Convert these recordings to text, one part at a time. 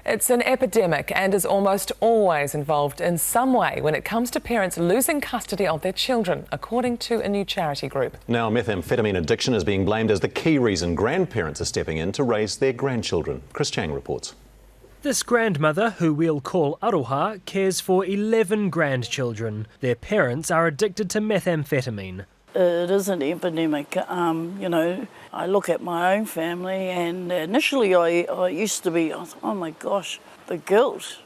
It's an epidemic and is almost always involved in some way when it comes to parents losing custody of their children, according to a new charity group. Now, methamphetamine addiction is being blamed as the key reason grandparents are stepping in to raise their grandchildren. Chris Chang reports. This grandmother, who we'll call Aroha, cares for 11 grandchildren. Their parents are addicted to methamphetamine. It is an epidemic. I look at my own family, and initially I used to be, oh my gosh, the guilt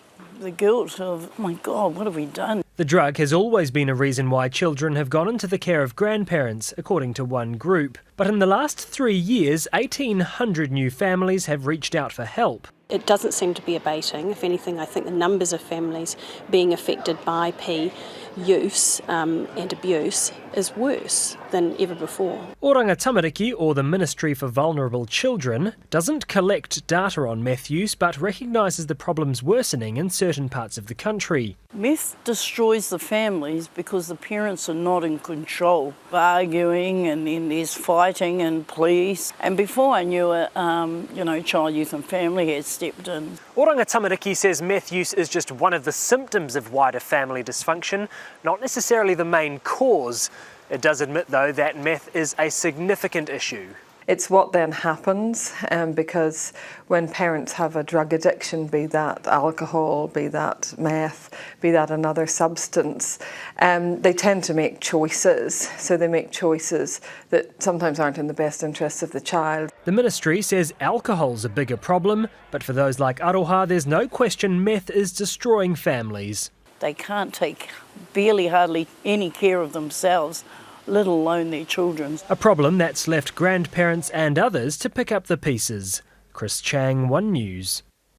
of, oh my God, what have we done? The drug has always been a reason why children have gone into the care of grandparents, according to one group. But in the last 3 years, 1,800 new families have reached out for help. It doesn't seem to be abating. If anything, I think the numbers of families being affected by P use and abuse is worse than ever before. Oranga Tamariki, or the Ministry for Vulnerable Children, doesn't collect data on meth use but recognises the problem's worsening in certain parts of the country. Meth destroys the families because the parents are not in control, arguing, and then there's fighting and police. And before I knew it, Child, Youth and Family had stepped in. Oranga Tamariki says meth use is just one of the symptoms of wider family dysfunction, not necessarily the main cause. It does admit, though, that meth is a significant issue. It's what then happens, because when parents have a drug addiction, be that alcohol, be that meth, be that another substance, they tend to make choices. So they make choices that sometimes aren't in the best interests of the child. The ministry says alcohol's a bigger problem, but for those like Aroha, there's no question meth is destroying families. They can't take hardly any care of themselves, let alone their children. A problem that's left grandparents and others to pick up the pieces. Chris Chang, One News.